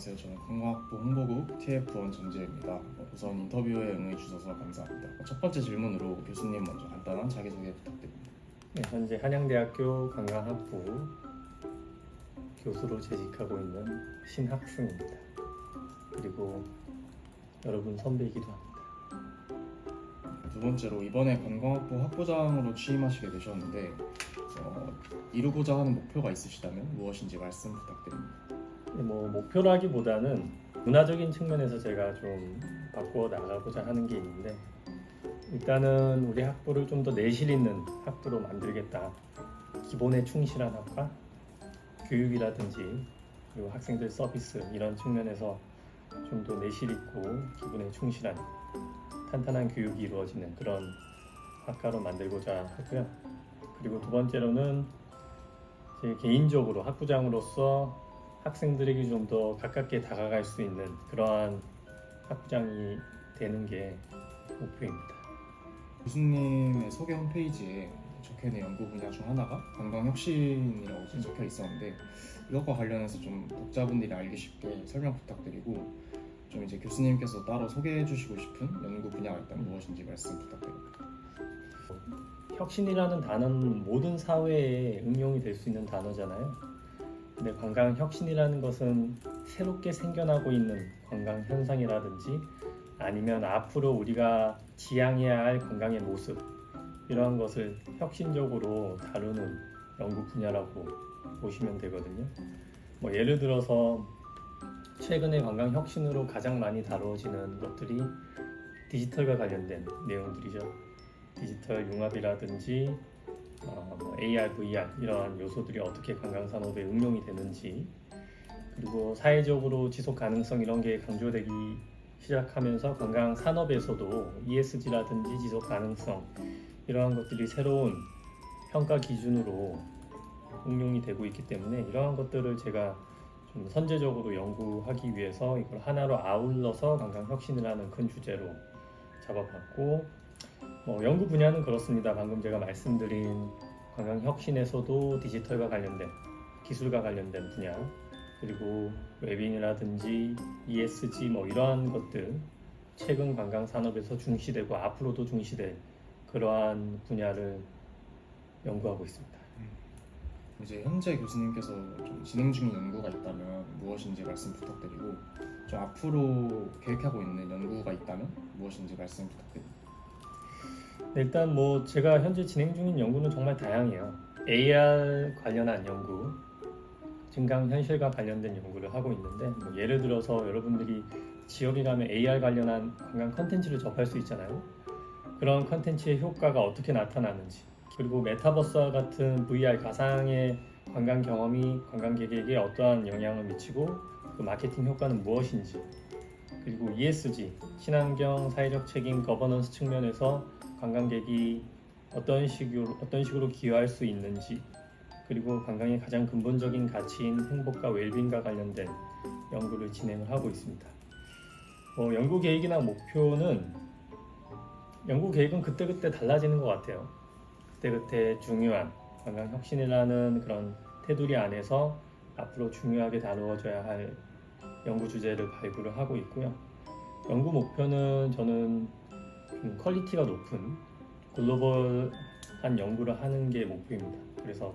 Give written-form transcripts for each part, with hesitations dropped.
안녕하세요. 저는 관광학부 홍보국 TF1 전재입니다. 우선 인터뷰에 응해 주셔서 감사합니다. 첫 번째 질문으로 교수님 먼저 간단한 자기소개 부탁드립니다. 네, 현재 한양대학교 관광학부 교수로 재직하고 있는 신학승입니다. 그리고 여러분 선배이기도 합니다. 두 번째로 이번에 관광학부 학부장으로 취임하시게 되셨는데 이루고자 하는 목표가 있으시다면 무엇인지 말씀 부탁드립니다. 목표라기보다는 문화적인 측면에서 제가 좀 바꾸어 나가고자 하는 게 있는데, 일단은 우리 학부를 좀 더 내실 있는 학부로 만들겠다. 기본에 충실한 학과, 교육이라든지 그리고 학생들 서비스 이런 측면에서 좀 더 내실 있고 기본에 충실한 탄탄한 교육이 이루어지는 그런 학과로 만들고자 하고요. 그리고 두 번째로는 제 개인적으로 학부장으로서 학생들에게 좀 더 가깝게 다가갈 수 있는 그러한 학부장이 되는 게 목표입니다. 교수님의 소개 홈페이지에 적혀있는 연구 분야 중 하나가 관광혁신이라고 적혀 있었는데 이것과 관련해서 좀 독자분들이 알기 쉽게 설명 부탁드리고 좀 이제 교수님께서 따로 소개해 주시고 싶은 연구 분야가 있다면 무엇인지 말씀 부탁드립니다. 혁신이라는 단어는 모든 사회에 응용이 될 수 있는 단어잖아요. 근데 관광혁신이라는 것은 새롭게 생겨나고 있는 관광 현상이라든지 아니면 앞으로 우리가 지향해야 할 관광의 모습, 이러한 것을 혁신적으로 다루는 연구 분야라고 보시면 되거든요. 예를 들어서 최근에 관광 혁신으로 가장 많이 다루어지는 것들이 디지털과 관련된 내용들이죠. 디지털 융합이라든지 AR, VR 이러한 요소들이 어떻게 관광 산업에 응용이 되는지, 그리고 사회적으로 지속 가능성 이런 게 강조되기 시작하면서 관광 산업에서도 ESG라든지 지속 가능성 이러한 것들이 새로운 평가 기준으로 응용이 되고 있기 때문에 이러한 것들을 제가 좀 선제적으로 연구하기 위해서 이걸 하나로 아울러서 관광 혁신이라는 큰 주제로 잡아봤고, 연구 분야는 그렇습니다. 방금 제가 말씀드린 관광 혁신에서도 디지털과 관련된 기술과 관련된 분야, 그리고 웨빙이라든지 ESG 이러한 것들 최근 관광 산업에서 중시되고 앞으로도 중시될 그러한 분야를 연구하고 있습니다. 이제 현재 교수님께서 좀 진행 중인 연구가 있다면 무엇인지 말씀 부탁드리고 좀 앞으로 계획하고 있는 연구가 있다면 무엇인지 말씀 부탁드립니다. 일단 제가 현재 진행 중인 연구는 정말 다양해요. AR 관련한 연구, 증강현실과 관련된 연구를 하고 있는데 예를 들어서 여러분들이 지역에 가면 AR 관련한 관광 컨텐츠를 접할 수 있잖아요. 그런 컨텐츠의 효과가 어떻게 나타나는지, 그리고 메타버스와 같은 VR 가상의 관광 경험이 관광객에게 어떠한 영향을 미치고 그 마케팅 효과는 무엇인지, 그리고 ESG, 친환경, 사회적 책임, 거버넌스 측면에서 관광객이 어떤 식으로 기여할 수 있는지, 그리고 관광의 가장 근본적인 가치인 행복과 웰빙과 관련된 연구를 진행을 하고 있습니다. 연구 계획이나 목표는 연구 계획은 그때그때 달라지는 것 같아요. 그때그때 중요한 관광 혁신이라는 그런 테두리 안에서 앞으로 중요하게 다루어져야 할 연구 주제를 발굴을 하고 있고요. 연구 목표는 저는 좀 퀄리티가 높은 글로벌한 연구를 하는 게 목표입니다. 그래서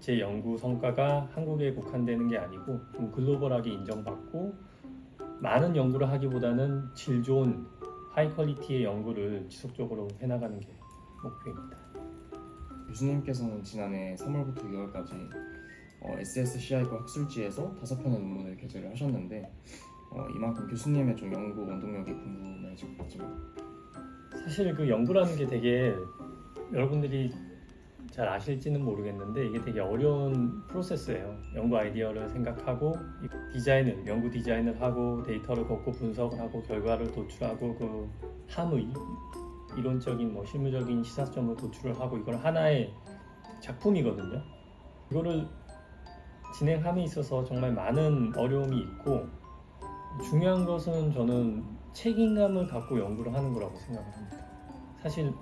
제 연구 성과가 한국에 국한되는 게 아니고 좀 글로벌하게 인정받고 많은 연구를 하기보다는 질 좋은 하이 퀄리티의 연구를 지속적으로 해나가는 게 목표입니다. 교수님께서는 지난해 3월부터 6월까지 SSCI과 학술지에서 5편의 논문을 게재를 하셨는데 이만큼 교수님의 좀 연구 원동력이 궁금해지거든요. 사실 그 연구라는 게 되게 여러분들이 잘 아실지는 모르겠는데 이게 되게 어려운 프로세스예요. 연구 아이디어를 생각하고 연구 디자인을 하고 데이터를 걷고 분석을 하고 결과를 도출하고 그 함의 이론적인 실무적인 시사점을 도출을 하고 이걸 하나의 작품이거든요. 이거를 진행함에 있어서 정말 많은 어려움이 있고 중요한 것은 저는 책임감을 갖고 연구를 하는 거라고 생각을 합니다. 사실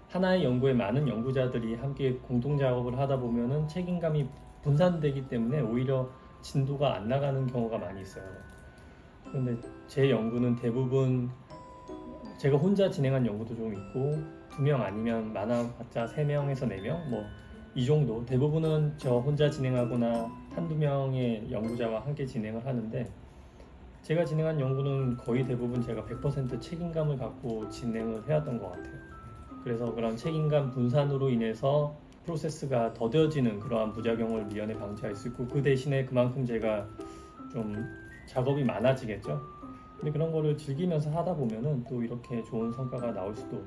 하나의 연구에 많은 연구자들이 함께 공동 작업을 하다 보면은 책임감이 분산되기 때문에 오히려 진도가 안 나가는 경우가 많이 있어요. 그런데 제 연구는 대부분 제가 혼자 진행한 연구도 좀 있고 2명 아니면 많아봤자 3명에서 4명 뭐 이 정도 대부분은 저 혼자 진행하거나 한두 명의 연구자와 함께 진행을 하는데 제가 진행한 연구는 거의 대부분 제가 100% 책임감을 갖고 진행을 해왔던 것 같아요. 그래서 그런 책임감 분산으로 인해서 프로세스가 더뎌지는 그러한 부작용을 미연에 방지할 수 있고 그 대신에 그만큼 제가 좀 작업이 많아지겠죠. 근데 그런 거를 즐기면서 하다 보면은 또 이렇게 좋은 성과가 나올 수도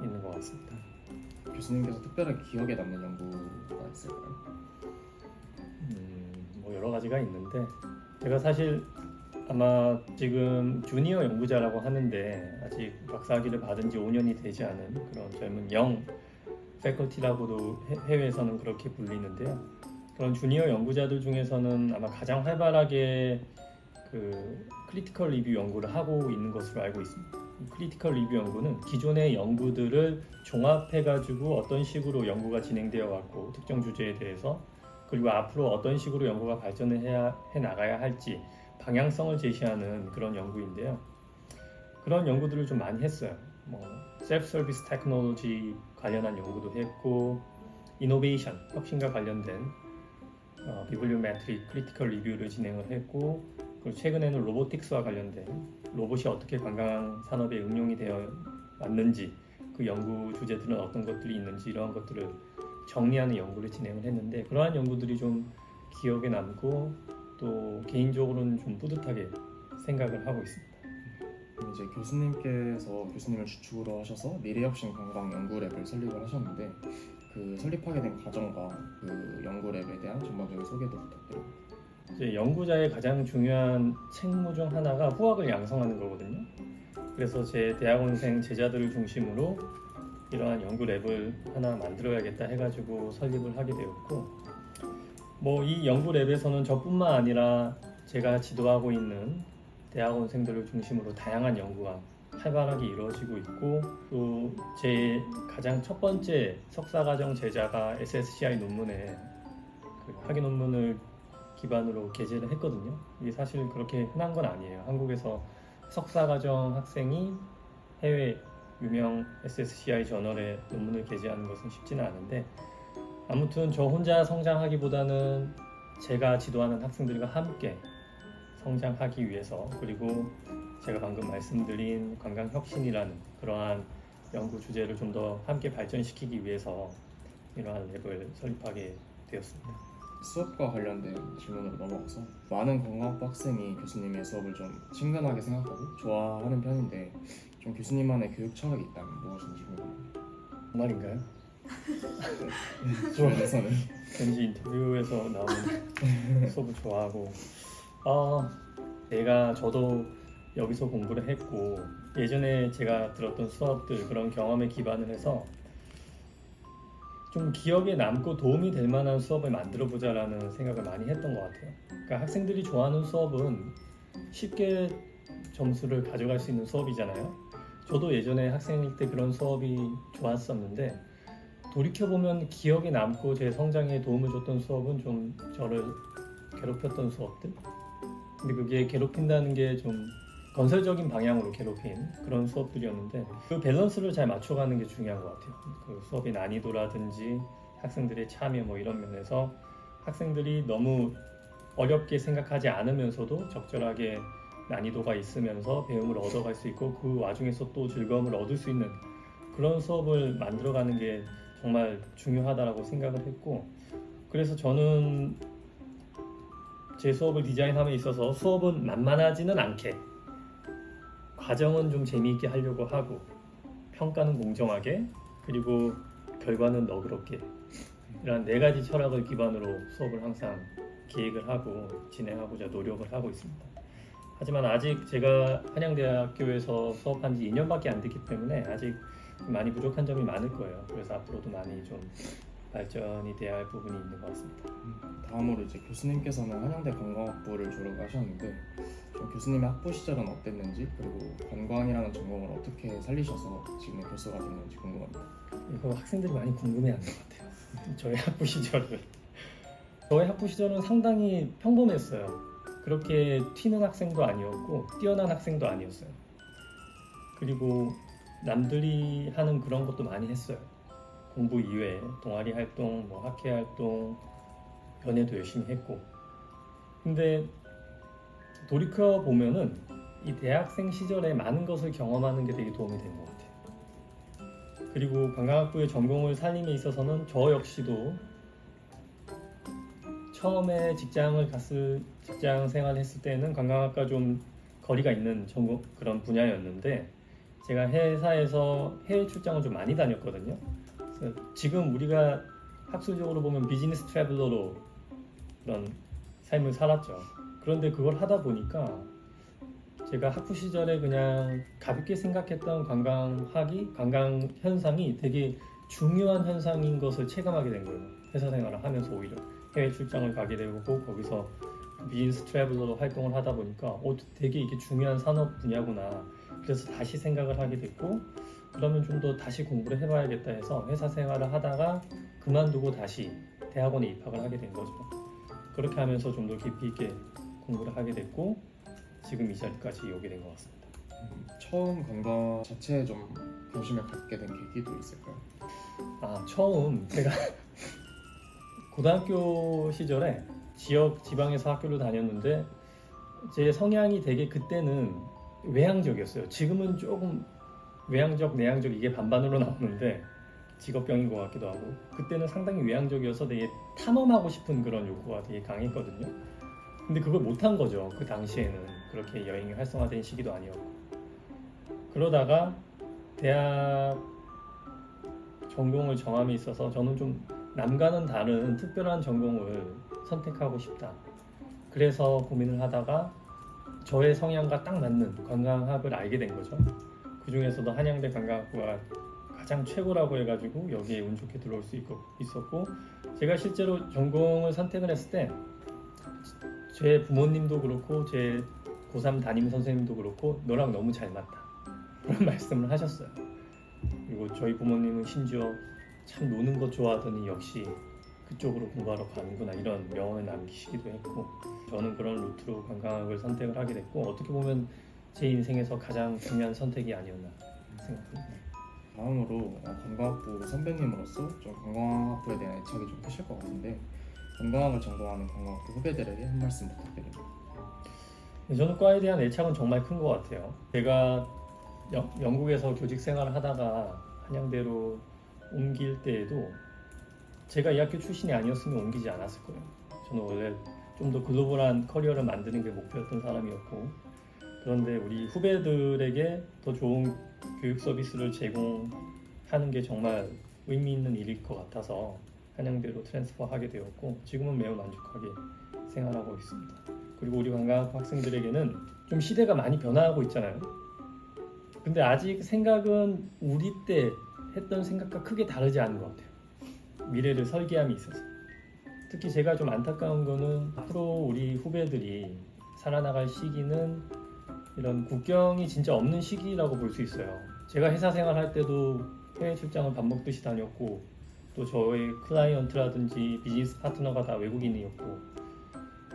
있는 것 같습니다. 교수님께서 특별하게 기억에 남는 연구가 있을까요? 뭐 여러 가지가 있는데 제가 사실 아마 지금 주니어 연구자라고 하는데 아직 박사학위를 받은 지 5년이 되지 않은 그런 젊은 영 패컬티라고도 해외에서는 그렇게 불리는데요. 그런 주니어 연구자들 중에서는 아마 가장 활발하게 그 크리티컬 리뷰 연구를 하고 있는 것으로 알고 있습니다. 이 크리티컬 리뷰 연구는 기존의 연구들을 종합해가지고 어떤 식으로 연구가 진행되어 왔고 특정 주제에 대해서 그리고 앞으로 어떤 식으로 연구가 발전을 해 나가야 할지 방향성을 제시하는 그런 연구인데요. 그런 연구들을 좀 많이 했어요. 뭐 셀프 서비스 테크놀로지 관련한 연구도 했고 이노베이션 혁신과 관련된 비블리오메트릭 크리티컬 리뷰를 진행을 했고 그리고 최근에는 로보틱스와 관련된 로봇이 어떻게 관광 산업에 응용이 되어 왔는지 그 연구 주제들은 어떤 것들이 있는지 이러한 것들을 정리하는 연구를 진행을 했는데 그러한 연구들이 좀 기억에 남고 또 개인적으로는 좀 뿌듯하게 생각을 하고 있습니다. 이제 교수님께서 교수님을 주축으로 하셔서 미래혁신 관광 연구랩을 설립을 하셨는데 그 설립하게 된 과정과 그 연구랩에 대한 전반적인 소개도 부탁드립니다. 이제 연구자의 가장 중요한 책무 중 하나가 후학을 양성하는 거거든요. 그래서 제 대학원생 제자들을 중심으로 이러한 연구랩을 하나 만들어야겠다 해가지고 설립을 하게 되었고 뭐 이 연구랩에서는 저뿐만 아니라 제가 지도하고 있는 대학원생들을 중심으로 다양한 연구가 활발하게 이루어지고 있고 또 제 가장 첫 번째 석사과정 제자가 SSCI 논문에 그 학위 논문을 기반으로 게재를 했거든요. 이게 사실 그렇게 흔한 건 아니에요. 한국에서 석사과정 학생이 해외 유명 SSCI 저널에 논문을 게재하는 것은 쉽지는 않은데 아무튼 저 혼자 성장하기보다는 제가 지도하는 학생들과 함께 성장하기 위해서 그리고 제가 방금 말씀드린 관광혁신이라는 그러한 연구 주제를 좀 더 함께 발전시키기 위해서 이러한 랩을 설립하게 되었습니다. 수업과 관련된 질문으로 넘어가서 많은 관광학부 학생이 교수님의 수업을 좀 친근하게 생각하고 좋아하는 편인데 좀 교수님만의 교육 철학이 있다면 무엇인지 궁금합니다. 정말인가요? 주변에서는 왠지 인터뷰에서 나오는 수업을 좋아하고 저도 여기서 공부를 했고 예전에 제가 들었던 수업들 그런 경험에 기반을 해서 좀 기억에 남고 도움이 될 만한 수업을 만들어 보자라는 생각을 많이 했던 것 같아요. 그러니까 학생들이 좋아하는 수업은 쉽게 점수를 가져갈 수 있는 수업이잖아요. 저도 예전에 학생일 때 그런 수업이 좋았었는데 돌이켜보면 기억에 남고 제 성장에 도움을 줬던 수업은 좀 저를 괴롭혔던 수업들. 근데 그게 괴롭힌다는 게 좀 건설적인 방향으로 괴롭힌 그런 수업들이었는데 그 밸런스를 잘 맞춰가는 게 중요한 것 같아요. 그 수업의 난이도라든지 학생들의 참여 뭐 이런 면에서 학생들이 너무 어렵게 생각하지 않으면서도 적절하게 난이도가 있으면서 배움을 얻어갈 수 있고 그 와중에서 또 즐거움을 얻을 수 있는 그런 수업을 만들어가는 게 정말 중요하다고 생각을 했고 그래서 저는 제 수업을 디자인함에 있어서 수업은 만만하지는 않게 과정은 좀 재미있게 하려고 하고 평가는 공정하게 그리고 결과는 너그럽게 이런 4가지 철학을 기반으로 수업을 항상 기획을 하고 진행하고자 노력을 하고 있습니다. 하지만 아직 제가 한양대학교에서 수업한 지 2년밖에 안 됐기 때문에 아직 많이 부족한 점이 많을 거예요. 그래서 앞으로도 많이 좀 발전이 돼야 할 부분이 있는 것 같습니다. 다음으로 이제 교수님께서는 한양대 관광학부를 졸업하셨는데 좀 교수님의 학부 시절은 어땠는지 그리고 관광이라는 전공을 어떻게 살리셔서 지금의 교수가 됐는지 궁금합니다. 이거 학생들이 많이 궁금해하는 것 같아요. 저희 학부 시절을 저의 학부 시절은 상당히 평범했어요. 그렇게 튀는 학생도 아니었고 뛰어난 학생도 아니었어요. 그리고 남들이 하는 그런 것도 많이 했어요. 공부 이외에 동아리 활동, 뭐 학회 활동, 연애도 열심히 했고. 근데 돌이켜 보면은 이 대학생 시절에 많은 것을 경험하는 게 되게 도움이 된 것 같아요. 그리고 관광학부의 전공을 살림에 있어서는 저 역시도 처음에 직장 생활을 했을 때는 관광학과 좀 거리가 있는 전공 그런 분야였는데 제가 회사에서 해외 출장을 좀 많이 다녔거든요. 그래서 지금 우리가 학술적으로 보면 비즈니스 트래블러로 그런 삶을 살았죠. 그런데 그걸 하다 보니까 제가 학부 시절에 그냥 가볍게 생각했던 관광 현상이 되게 중요한 현상인 것을 체감하게 된 거예요. 회사 생활을 하면서 오히려 해외 출장을 가게 되고 거기서 비즈니스 트래블러로 활동을 하다 보니까 되게 이게 중요한 산업 분야구나. 그래서 다시 생각을 하게 됐고 그러면 좀 더 다시 공부를 해봐야겠다 해서 회사 생활을 하다가 그만두고 다시 대학원에 입학을 하게 된 거죠. 그렇게 하면서 좀 더 깊이 있게 공부를 하게 됐고 지금 이 자리까지 오게 된 것 같습니다. 처음 관광 자체에 좀 관심을 갖게 된 계기도 있을까요? 처음 제가 고등학교 시절에 지방에서 학교를 다녔는데 제 성향이 되게 그때는 외향적이었어요. 지금은 조금 외향적, 내향적 이게 반반으로 나오는데 직업병인 것 같기도 하고 그때는 상당히 외향적이어서 되게 탐험하고 싶은 그런 욕구가 되게 강했거든요. 근데 그걸 못한 거죠. 그 당시에는 그렇게 여행이 활성화된 시기도 아니었고 그러다가 대학 전공을 정함에 있어서 저는 좀 남과는 다른 특별한 전공을 선택하고 싶다. 그래서 고민을 하다가 저의 성향과 딱 맞는 관광학을 알게 된 거죠. 그 중에서도 한양대 관광학부가 가장 최고라고 해가지고 여기에 운 좋게 들어올 수 있었고 제가 실제로 전공을 선택을 했을 때 제 부모님도 그렇고 제 고3 담임 선생님도 그렇고 너랑 너무 잘 맞다 그런 말씀을 하셨어요. 그리고 저희 부모님은 심지어 참 노는 것 좋아하더니 역시 그쪽으로 공부하러 가는구나 이런 명언을 남기시기도 했고 저는 그런 루트로 관광학을 선택을 하게 됐고 어떻게 보면 제 인생에서 가장 중요한 선택이 아니었나 생각합니다. 다음으로 관광학부 선배님으로서 좀 관광학부에 대한 애착이 좀 크실 것 같은데 관광학을 전공하는 관광학부 후배들에게 한 말씀 부탁드립니다. 저는 과에 대한 애착은 정말 큰 것 같아요. 제가 영국에서 교직 생활을 하다가 한양대로 옮길 때에도 제가 이 학교 출신이 아니었으면 옮기지 않았을 거예요. 저는 원래 좀 더 글로벌한 커리어를 만드는 게 목표였던 사람이었고 그런데 우리 후배들에게 더 좋은 교육 서비스를 제공하는 게 정말 의미 있는 일일 것 같아서 한양대로 트랜스퍼하게 되었고 지금은 매우 만족하게 생활하고 있습니다. 그리고 우리 관광학 학생들에게는 좀 시대가 많이 변화하고 있잖아요. 근데 아직 생각은 우리 때 했던 생각과 크게 다르지 않은 것 같아요. 미래를 설계함에 있어서. 특히 제가 좀 안타까운 거는 앞으로 우리 후배들이 살아나갈 시기는 이런 국경이 진짜 없는 시기라고 볼 수 있어요. 제가 회사 생활할 때도 해외 출장을 밥 먹듯이 다녔고 또 저의 클라이언트라든지 비즈니스 파트너가 다 외국인이었고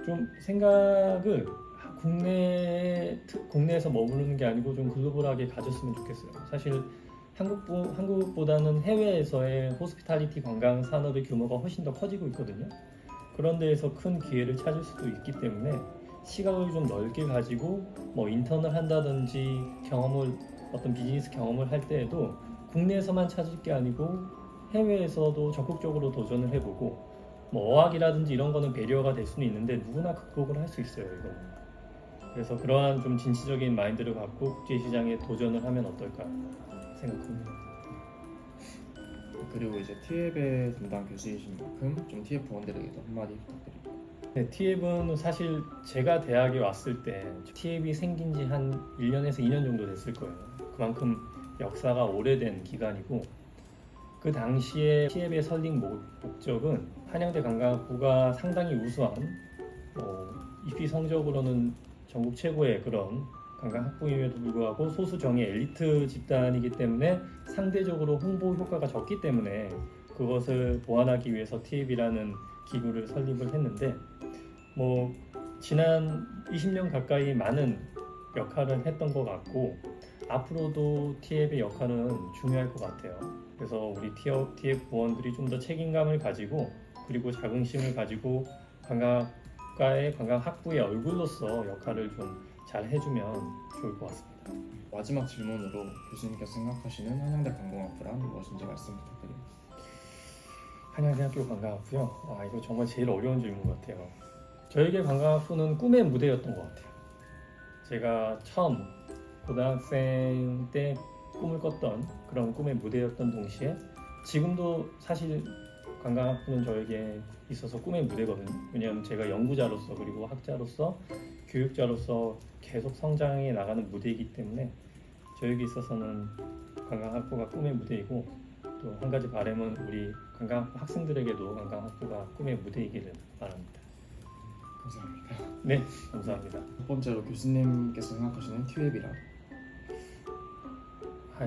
좀 생각을 국내에서 머무르는 게 아니고 좀 글로벌하게 가졌으면 좋겠어요. 사실 한국보다는 해외에서의 호스피탈리티 관광 산업의 규모가 훨씬 더 커지고 있거든요. 그런 데에서 큰 기회를 찾을 수도 있기 때문에 시각을 좀 넓게 가지고 뭐 인턴을 한다든지 어떤 비즈니스 경험을 할 때에도 국내에서만 찾을 게 아니고 해외에서도 적극적으로 도전을 해보고 뭐 어학이라든지 이런 거는 배리어가 될 수는 있는데 누구나 극복을 할 수 있어요. 이거는. 그래서 그러한 좀 진취적인 마인드를 갖고 국제시장에 도전을 하면 어떨까 생각합니다. 그리고 이제 TF의 담당 교수이신 만큼 좀 TF 원들에게도 한마디 부탁드립니다. 네, TF는 사실 제가 대학에 왔을 때 TF이 생긴 지 한 1년에서 2년 정도 됐을 거예요. 그만큼 역사가 오래된 기간이고 그 당시에 TF의 설립 목적은 한양대 관광학부가 상당히 우수한 입시 성적으로는 전국 최고의 그런 관광학부임에도 불구하고 소수 정예 엘리트 집단이기 때문에 상대적으로 홍보 효과가 적기 때문에 그것을 보완하기 위해서 TF이라는 기구를 설립을 했는데 뭐 지난 20년 가까이 많은 역할을 했던 것 같고 앞으로도 TF의 역할은 중요할 것 같아요. 그래서 우리 TF 부원들이 좀 더 책임감을 가지고 그리고 자긍심을 가지고 관광학과의 관광학부의 얼굴로서 역할을 좀 잘 해주면 좋을 것 같습니다. 마지막 질문으로 교수님께서 생각하시는 한양대 관광학부란 무엇인지 말씀 부탁드립니다. 한양대학교 관광학부요? 아 이거 정말 제일 어려운 질문 같아요. 저에게 관광학부는 꿈의 무대였던 것 같아요. 제가 처음 고등학생 때 꿈을 꿨던 그런 꿈의 무대였던 동시에 지금도 사실 관광학부는 저에게 있어서 꿈의 무대거든요. 왜냐하면 제가 연구자로서 그리고 학자로서 교육자로서 계속 성장해 나가는 무대이기 때문에 저에게 있어서는 관광학부가 꿈의 무대이고 또 한 가지 바람은 우리 관광학부 학생들에게도 관광학부가 꿈의 무대이기를 바랍니다. 감사합니다. 네, 감사합니다. 첫 번째로 교수님께서 생각하시는 TF이란?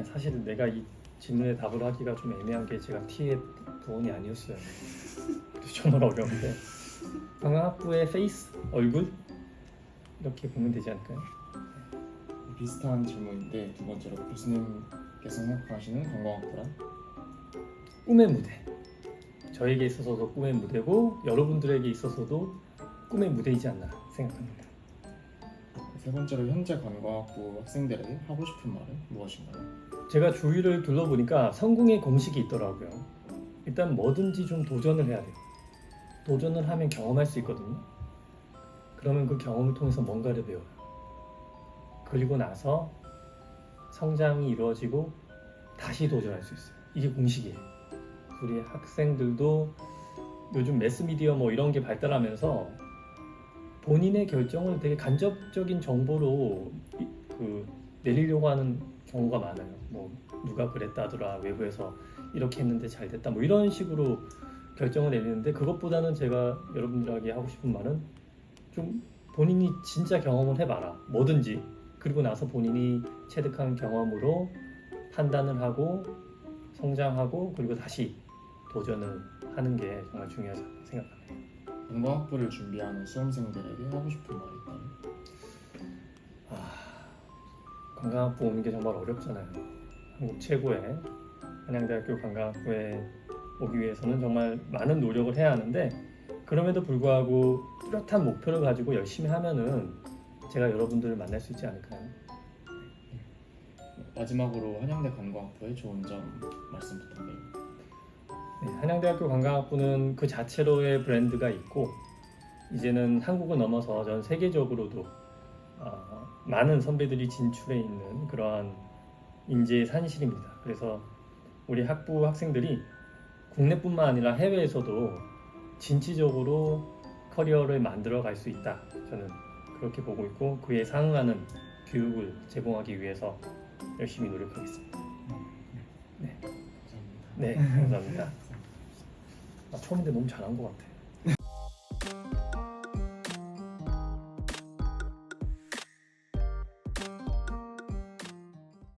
사실 내가 이 질문에 답을 하기가 좀 애매한 게 제가 T의 부원이 아니었어요. 정말 어려운데 관광학부의 페이스, 얼굴 이렇게 보면 되지 않을까요? 비슷한 질문인데 두 번째로 교수님께서 생각하시는 관광학부란? 꿈의 무대. 저에게 있어서도 꿈의 무대고 여러분들에게 있어서도 꿈의 무대이지 않나 생각합니다. 세 번째로 현재 관광학부 학생들에게 하고 싶은 말은 무엇인가요? 제가 주위를 둘러보니까 성공의 공식이 있더라고요. 일단 뭐든지 좀 도전을 해야 돼요. 도전을 하면 경험할 수 있거든요. 그러면 그 경험을 통해서 뭔가를 배워요. 그리고 나서 성장이 이루어지고 다시 도전할 수 있어요. 이게 공식이에요. 우리 학생들도 요즘 매스미디어 뭐 이런 게 발달하면서 본인의 결정을 되게 간접적인 정보로 내리려고 하는 경우가 많아요. 뭐 누가 그랬다더라, 외부에서 이렇게 했는데 잘 됐다, 뭐 이런 식으로 결정을 내리는데 그것보다는 제가 여러분들에게 하고 싶은 말은 좀 본인이 진짜 경험을 해봐라. 뭐든지. 그리고 나서 본인이 체득한 경험으로 판단을 하고 성장하고 그리고 다시 도전을 하는 게 정말 중요하다고 생각합니다. 관광학부를 준비하는 수험생들에게 하고 싶은 말이 있다면? 관광학부 오는 게 정말 어렵잖아요. 한국 최고의 한양대학교 관광학부에 오기 위해서는 정말 많은 노력을 해야 하는데 그럼에도 불구하고 뚜렷한 목표를 가지고 열심히 하면은 제가 여러분들을 만날 수 있지 않을까요? 마지막으로 한양대 관광학부의 좋은 점 말씀 부탁드립니다. 네, 한양대학교 관광학부는 그 자체로의 브랜드가 있고 이제는 한국을 넘어서 전 세계적으로도 많은 선배들이 진출해 있는 그러한 인재의 산실입니다. 그래서 우리 학부 학생들이 국내뿐만 아니라 해외에서도 진취적으로 커리어를 만들어 갈 수 있다. 저는 그렇게 보고 있고 그에 상응하는 교육을 제공하기 위해서 열심히 노력하겠습니다. 감사합니다. 네, 감사합니다. 처음인데 너무 잘한 것 같아요.